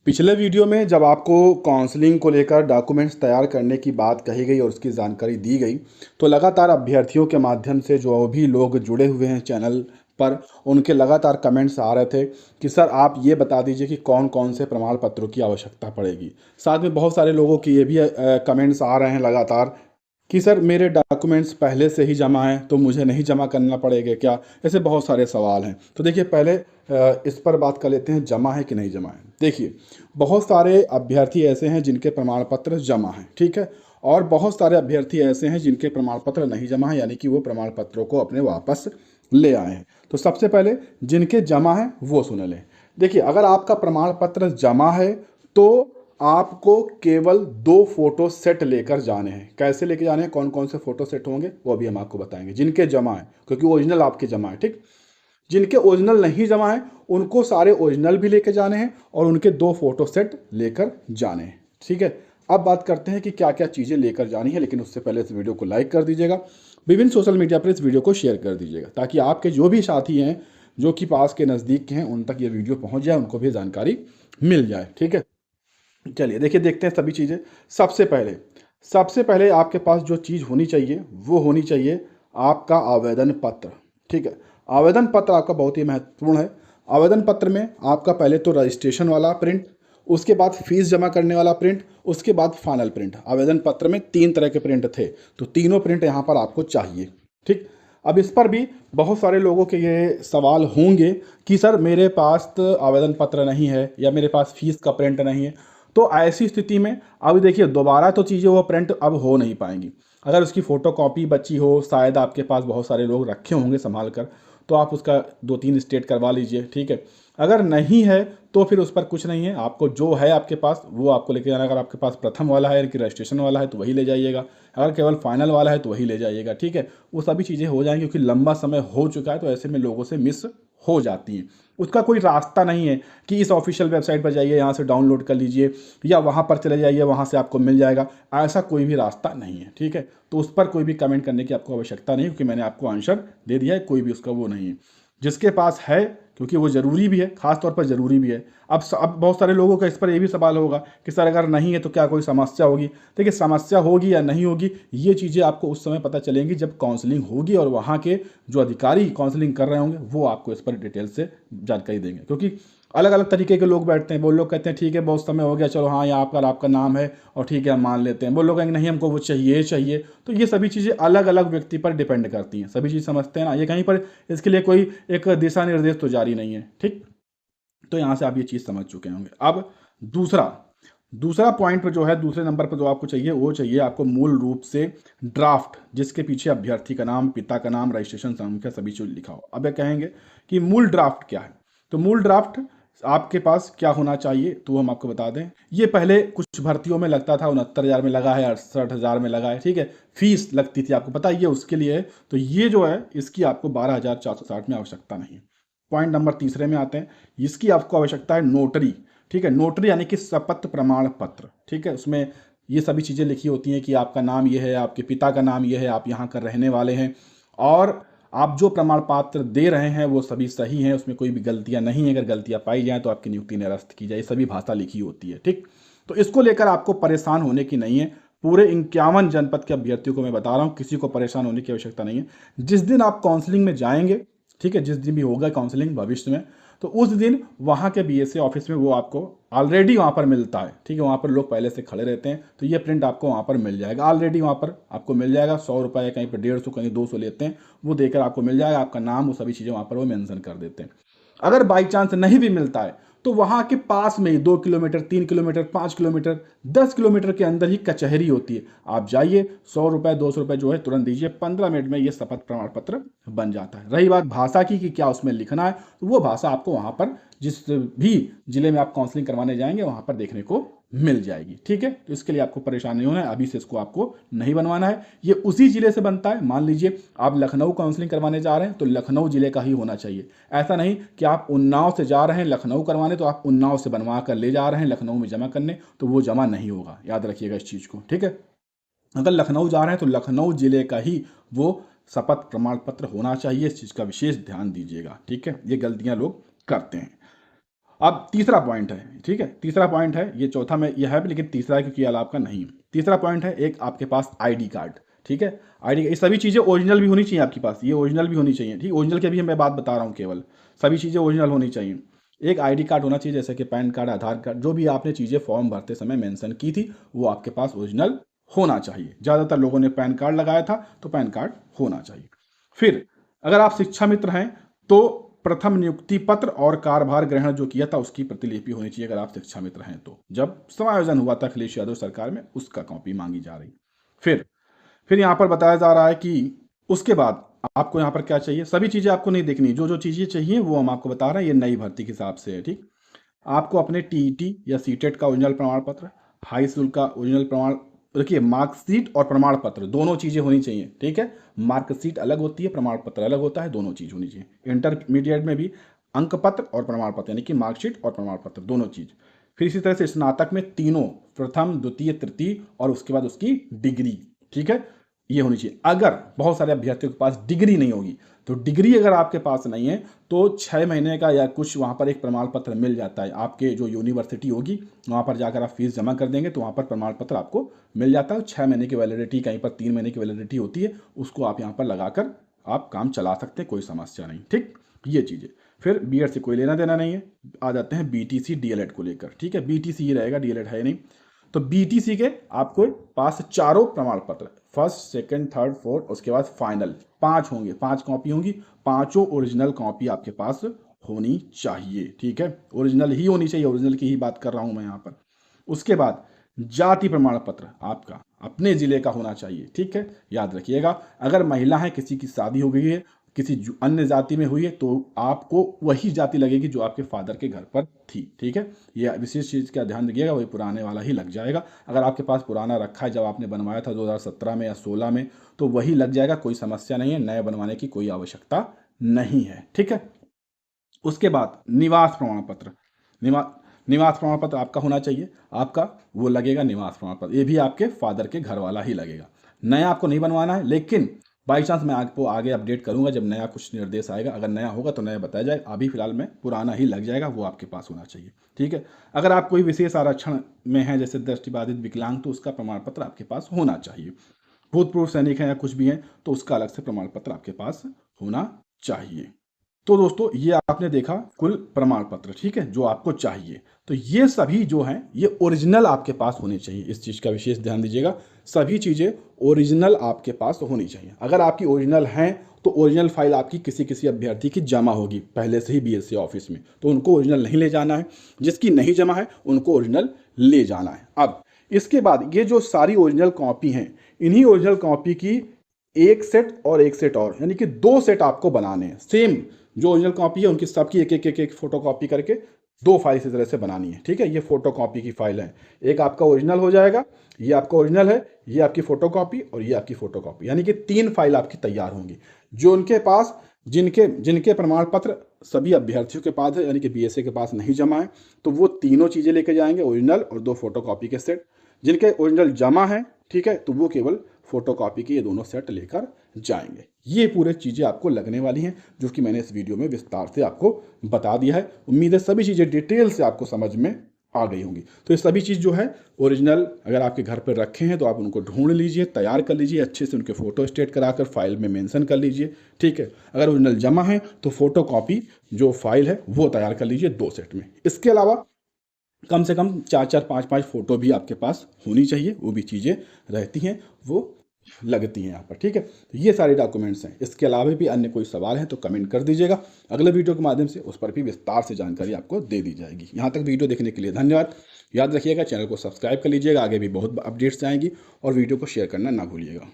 पिछले वीडियो में जब आपको काउंसलिंग को लेकर डॉक्यूमेंट्स तैयार करने की बात कही गई और उसकी जानकारी दी गई, तो लगातार अभ्यर्थियों के माध्यम से जो भी लोग जुड़े हुए हैं चैनल पर, उनके लगातार कमेंट्स आ रहे थे कि सर आप ये बता दीजिए कि कौन कौन से प्रमाण पत्रों की आवश्यकता पड़ेगी। साथ में बहुत सारे लोगों की ये भी कमेंट्स आ रहे हैं लगातार कि सर मेरे डॉक्यूमेंट्स पहले से ही जमा हैं तो मुझे नहीं जमा करना पड़ेगा क्या। ऐसे बहुत सारे सवाल हैं। तो देखिए पहले इस पर बात कर लेते हैं, जमा है कि नहीं जमा है। देखिए बहुत सारे अभ्यर्थी ऐसे हैं जिनके प्रमाण पत्र जमा हैं, ठीक है, और बहुत सारे अभ्यर्थी ऐसे हैं जिनके प्रमाण पत्र नहीं जमा है, यानी कि वो प्रमाण पत्रों को अपने वापस ले आए हैं। तो सबसे पहले जिनके जमा है वो सुन लें। देखिए अगर आपका प्रमाण पत्र जमा है तो आपको केवल 2 फोटो सेट लेकर जाने हैं। कैसे लेके जाने हैं, कौन कौन से फोटो सेट होंगे वो भी हम आपको बताएंगे, जिनके जमा है, क्योंकि ओरिजिनल आपके जमा है, ठीक। जिनके ओरिजिनल नहीं जमा है उनको सारे ओरिजिनल भी लेके जाने हैं और उनके 2 फोटो सेट लेकर जाने हैं, ठीक है। अब बात करते हैं कि क्या क्या चीज़ें लेकर जानी है, लेकिन उससे पहले इस वीडियो को लाइक कर दीजिएगा, विभिन्न सोशल मीडिया पर इस वीडियो को शेयर कर दीजिएगा, ताकि आपके जो भी साथी हैं जो कि पास के नज़दीक के हैं उन तक ये वीडियो पहुँच जाए, उनको भी जानकारी मिल जाए, ठीक है। चलिए देखिए देखते हैं सभी चीज़ें। सबसे पहले आपके पास जो चीज़ होनी चाहिए वो होनी चाहिए आपका आवेदन पत्र, ठीक है। आवेदन पत्र आपका बहुत ही महत्वपूर्ण है। आवेदन पत्र में आपका पहले तो रजिस्ट्रेशन वाला प्रिंट, उसके बाद फीस जमा करने वाला प्रिंट, उसके बाद फाइनल प्रिंट। आवेदन पत्र में 3 तरह के प्रिंट थे, तो तीनों प्रिंट यहाँ पर आपको चाहिए, ठीक। अब इस पर भी बहुत सारे लोगों के ये सवाल होंगे कि सर मेरे पास तो आवेदन पत्र नहीं है या मेरे पास फीस का प्रिंट नहीं है। तो ऐसी स्थिति में अब देखिए दोबारा तो चीज़ें वो प्रिंट अब हो नहीं पाएंगी। अगर उसकी फ़ोटो कॉपी बची हो, शायद आपके पास बहुत सारे लोग रखे होंगे संभाल कर, तो आप उसका 2-3 स्टेट करवा लीजिए, ठीक है। अगर नहीं है तो फिर उस पर कुछ नहीं है, आपको जो है आपके पास वो आपको लेके जाना। अगर आपके पास प्रथम वाला है यानी कि रजिस्ट्रेशन वाला है तो वही ले जाइएगा, अगर केवल फाइनल वाला है तो वही ले जाइएगा, ठीक है। वो सभी चीज़ें हो जाएंगी, क्योंकि लंबा समय हो चुका है तो ऐसे में लोगों से मिस हो जाती हैं। उसका कोई रास्ता नहीं है कि इस ऑफिशियल वेबसाइट पर जाइए यहाँ से डाउनलोड कर लीजिए या वहाँ पर चले जाइए वहाँ से आपको मिल जाएगा, ऐसा कोई भी रास्ता नहीं है, ठीक है। तो उस पर कोई भी कमेंट करने की आपको आवश्यकता नहीं है, क्योंकि मैंने आपको आंसर दे दिया है, कोई भी उसका वो नहीं है। जिसके पास है, क्योंकि वो ज़रूरी भी है, ख़ास तौर पर ज़रूरी भी है। अब बहुत सारे लोगों का इस पर ये भी सवाल होगा कि सर अगर नहीं है तो क्या कोई समस्या होगी। देखिए समस्या होगी या नहीं होगी ये चीज़ें आपको उस समय पता चलेंगी जब काउंसलिंग होगी और वहाँ के जो अधिकारी काउंसलिंग कर रहे होंगे वो आपको इस पर डिटेल से जानकारी देंगे। क्योंकि अलग अलग तरीके के लोग बैठते हैं, वो लोग कहते हैं ठीक है बहुत समय हो गया, चलो हाँ यहाँ पर आपका नाम है और ठीक है हम मान लेते हैं। वो लोग कहेंगे नहीं हमको वो चाहिए। तो ये सभी चीज़ें अलग अलग व्यक्ति पर डिपेंड करती हैं। सभी चीज़ समझते हैं ना, ये कहीं पर इसके लिए कोई एक दिशा निर्देश तो जारी नहीं है, ठीक। तो यहाँ से आप ये चीज़ समझ चुके होंगे। अब दूसरा पॉइंट पर जो है, दूसरे नंबर पर जो आपको चाहिए वो चाहिए आपको मूल रूप से ड्राफ्ट, जिसके पीछे अभ्यर्थी का नाम, पिता का नाम, रजिस्ट्रेशन संख्या सभी चीज लिखा हो। अब ये कहेंगे कि मूल ड्राफ्ट क्या है, तो मूल ड्राफ्ट आपके पास क्या होना चाहिए तो हम आपको बता दें। ये पहले कुछ भर्तियों में लगता था, 69,000 में लगा है, 68,000 में लगा है, ठीक है। फीस लगती थी आपको पता है, ये उसके लिए है। तो ये जो है इसकी आपको 12,460 में आवश्यकता नहीं है। पॉइंट नंबर तीसरे में आते हैं, इसकी आपको आवश्यकता है नोटरी, ठीक है। नोटरी यानी कि शपथ प्रमाण पत्र, ठीक है। उसमें ये सभी चीज़ें लिखी होती हैं कि आपका नाम ये है, आपके पिता का नाम ये है, आप यहाँ कर रहने वाले हैं और आप जो प्रमाण पत्र दे रहे हैं वो सभी सही हैं, उसमें कोई भी गलतियाँ नहीं है। अगर गलतियाँ पाई जाएँ तो आपकी नियुक्ति निरस्त की जाए, सभी भाषा लिखी होती है, ठीक। तो इसको लेकर आपको परेशान होने की नहीं है। पूरे 51 जनपद के अभ्यर्थियों को मैं बता रहा हूँ, किसी को परेशान होने की आवश्यकता नहीं है। जिस दिन आप काउंसलिंग में जाएंगे, ठीक है, जिस दिन भी होगा काउंसलिंग भविष्य में, तो उस दिन वहाँ के बीएसए ऑफिस में वो आपको ऑलरेडी वहाँ पर मिलता है, ठीक है। वहाँ पर लोग पहले से खड़े रहते हैं, तो ये प्रिंट आपको वहाँ पर मिल जाएगा, ऑलरेडी वहाँ पर आपको मिल जाएगा। 100 रुपये, कहीं पर 150, कहीं 200 लेते हैं, वो देकर आपको मिल जाएगा। आपका नाम, वो सभी चीज़ें वहाँ पर वो मेंशन कर देते हैं। अगर बाई चांस नहीं भी मिलता है तो वहाँ के पास में ही 2 किलोमीटर, 3 किलोमीटर, 5 किलोमीटर, 10 किलोमीटर के अंदर ही कचहरी होती है। आप जाइए, 100 रुपये, 200 रुपये जो है तुरंत दीजिए, 15 मिनट में ये शपथ प्रमाण पत्र बन जाता है। रही बात भाषा की कि क्या उसमें लिखना है, तो वो भाषा आपको वहाँ पर जिस भी जिले में आप काउंसलिंग करवाने जाएंगे वहाँ पर देखने को मिल जाएगी, ठीक है। तो इसके लिए आपको परेशान नहीं होना है, अभी से इसको आपको नहीं बनवाना है। ये उसी जिले से बनता है। मान लीजिए आप लखनऊ काउंसलिंग करवाने जा रहे हैं तो लखनऊ जिले का ही होना चाहिए। ऐसा नहीं कि आप उन्नाव से जा रहे हैं लखनऊ करवाने तो आप उन्नाव से बनवा कर ले जा रहे हैं लखनऊ में जमा करने, तो वो जमा नहीं होगा। याद रखिएगा इस चीज़ को, ठीक है। अगर लखनऊ जा रहे हैं तो लखनऊ जिले का ही वो शपथ प्रमाण पत्र होना चाहिए। इस चीज़ का विशेष ध्यान दीजिएगा, ठीक है। ये गलतियाँ लोग करते हैं। अब तीसरा पॉइंट है, ठीक है, तीसरा पॉइंट है, ये चौथा में यह है लेकिन तीसरा है क्योंकि ये वाला आपका नहीं है। तीसरा पॉइंट है एक आपके पास आईडी कार्ड, ठीक है, आईडी, ये सभी चीज़ें ओरिजिनल भी होनी चाहिए आपके पास, ये ओरिजिनल भी होनी चाहिए, ठीक, ओरिजिनल की भी मैं बात बता रहा हूँ, केवल सभी चीज़ें ओरिजिनल होनी चाहिए। एक आईडी कार्ड होना चाहिए, जैसे कि पैन कार्ड, आधार कार्ड, जो भी आपने चीज़ें फॉर्म भरते समय मेंशन की थी वो आपके पास ओरिजिनल होना चाहिए। ज़्यादातर लोगों ने पैन कार्ड लगाया था, तो पैन कार्ड होना चाहिए। फिर अगर आप शिक्षा मित्र हैं तो प्रथम नियुक्ति पत्र और कार्यभार ग्रहण जो किया था उसकी प्रतिलिपि होनी चाहिए, अगर आप शिक्षा मित्र हैं तो। जब समायोजन हुआ था अखिलेश यादव सरकार में, उसका कॉपी मांगी जा रही। फिर यहाँ पर बताया जा रहा है कि उसके बाद आपको यहाँ पर क्या चाहिए, सभी चीज़ें आपको नहीं देखनी, जो जो चीज़ें चाहिए वो हम आपको बता रहे हैं, ये नई भर्ती के हिसाब से है, ठीक। आपको अपने टीईटी या सीटेट का ओरिजिनल प्रमाण पत्र, हाई स्कूल का ओरिजिनल प्रमाण, देखिए मार्कशीट और प्रमाण पत्र दोनों चीज़ें होनी चाहिए, ठीक है। मार्कशीट अलग होती है, प्रमाण पत्र अलग होता है, दोनों चीज़ होनी चाहिए। इंटरमीडिएट में भी अंक पत्र और प्रमाण पत्र, यानी कि मार्कशीट और प्रमाण पत्र दोनों चीज़। फिर इसी तरह से स्नातक में तीनों, प्रथम द्वितीय तृतीय और उसके बाद उसकी डिग्री, ठीक है, ये होनी चाहिए। अगर बहुत सारे अभ्यर्थियों के पास डिग्री नहीं होगी, तो डिग्री अगर आपके पास नहीं है तो 6 महीने का या कुछ वहाँ पर एक प्रमाण पत्र मिल जाता है, आपके जो यूनिवर्सिटी होगी वहाँ पर जाकर आप फीस जमा कर देंगे तो वहाँ पर प्रमाण पत्र आपको मिल जाता है। 6 महीने की वैलिडिटी, कहीं पर 3 महीने की वैलिडिटी होती है, उसको आप यहाँ पर लगाकर आप काम चला सकते हैं, कोई समस्या नहीं, ठीक, ये चीज़ें। फिर बीएड से कोई लेना देना नहीं है। आ जाते हैं बीटीसी डीएलएड को लेकर, ठीक है, बीटीसी ही रहेगा, डीएलएड है नहीं। तो बीटीसी के आपको पास चारों प्रमाण पत्र, फर्स्ट सेकंड थर्ड फोर्थ, उसके बाद फाइनल 5 होंगे, 5 कॉपी होंगी, पांचों ओरिजिनल कॉपी आपके पास होनी चाहिए, ठीक है, ओरिजिनल ही होनी चाहिए, ओरिजिनल की ही बात कर रहा हूं मैं यहाँ पर। उसके बाद जाति प्रमाण पत्र आपका अपने जिले का होना चाहिए, ठीक है, याद रखिएगा। अगर महिला है, किसी की शादी हो गई है, किसी अन्य जाति में हुई है, तो आपको वही जाति लगेगी जो आपके फादर के घर पर थी, ठीक है, ये विशेष चीज़ का ध्यान रखिएगा, वही पुराने वाला ही लग जाएगा। अगर आपके पास पुराना रखा है, जब आपने बनवाया था 2017 में या 16 में, तो वही लग जाएगा, कोई समस्या नहीं है, नए बनवाने की कोई आवश्यकता नहीं है, ठीक है। उसके बाद निवास प्रमाण पत्र, निवास प्रमाण पत्र आपका होना चाहिए, आपका वो लगेगा निवास प्रमाण पत्र, ये भी आपके फादर के घर वाला ही लगेगा। नया आपको नहीं बनवाना है, लेकिन बाई चांस मैं आपको आगे अपडेट करूंगा जब नया कुछ निर्देश आएगा, अगर नया होगा तो नया बताया जाए, अभी फिलहाल में पुराना ही लग जाएगा, वो आपके पास होना चाहिए, ठीक है। अगर आप कोई विशेष आरक्षण में है, जैसे दृष्टिबाधित, विकलांग, तो उसका प्रमाण पत्र आपके पास होना चाहिए। भूतपूर्व सैनिक हैं या कुछ भी हैं तो उसका अलग से प्रमाण पत्र आपके पास होना चाहिए। तो दोस्तों ये आपने देखा कुल प्रमाण पत्र, ठीक है, जो आपको चाहिए। तो ये सभी जो हैं ये ओरिजिनल आपके पास होनी चाहिए, इस चीज़ का विशेष ध्यान दीजिएगा, सभी चीज़ें ओरिजिनल आपके पास होनी चाहिए। अगर आपकी ओरिजिनल हैं तो ओरिजिनल फाइल आपकी किसी किसी अभ्यर्थी की जमा होगी पहले से ही बीएससी ऑफिस में, तो उनको ओरिजिनल नहीं ले जाना है, जिसकी नहीं जमा है उनको ओरिजिनल ले जाना है। अब इसके बाद ये जो सारी ओरिजिनल कॉपी हैं, इन्हीं ओरिजिनल कॉपी की एक सेट और एक सेट और, यानी कि 2 सेट आपको बनाने हैं। सेम जो ओरिजिनल कॉपी है उनकी सबकी एक फोटो कॉपी करके 2 फाइल इसी तरह से बनानी है, ठीक है। ये फोटो कॉपी की फाइल है, एक आपका ओरिजिनल हो जाएगा, ये आपका ओरिजिनल है, ये आपकी फोटो कॉपी और ये आपकी फोटो कॉपी, यानी कि 3 फाइल आपकी तैयार होंगी। जो उनके पास जिनके प्रमाण पत्र सभी अभ्यर्थियों के पास है, यानी कि बीएसए के पास नहीं जमा है, तो वो तीनों चीज़ें लेके जाएंगे, ओरिजिनल और 2 फोटो कॉपी के सेट। जिनके ओरिजिनल जमा है, ठीक है, तो वो केवल फोटो कॉपी के ये दोनों सेट लेकर जाएंगे। ये पूरे चीज़ें आपको लगने वाली हैं, जो कि मैंने इस वीडियो में विस्तार से आपको बता दिया है। उम्मीद है सभी चीज़ें डिटेल से आपको समझ में आ गई होंगी। तो ये सभी चीज़ जो है ओरिजिनल अगर आपके घर पर रखे हैं तो आप उनको ढूंढ लीजिए, तैयार कर लीजिए, अच्छे से उनके फ़ोटो स्टेट कराकर फाइल में मेंशन कर लीजिए, ठीक है। अगर ओरिजिनल जमा है तो फोटो कॉपी जो फाइल है वो तैयार कर लीजिए 2 सेट में। इसके अलावा कम से कम 4-4, 5-5 फोटो भी आपके पास होनी चाहिए, वो भी चीज़ें रहती हैं, वो लगती हैं यहाँ पर, ठीक है। तो ये सारे डॉक्यूमेंट्स हैं। इसके अलावा भी अन्य कोई सवाल है तो कमेंट कर दीजिएगा, अगले वीडियो के माध्यम से उस पर भी विस्तार से जानकारी आपको दे दी जाएगी। यहाँ तक वीडियो देखने के लिए धन्यवाद। याद रखिएगा चैनल को सब्सक्राइब कर लीजिएगा, आगे भी बहुत अपडेट्स आएंगी, और वीडियो को शेयर करना ना भूलिएगा।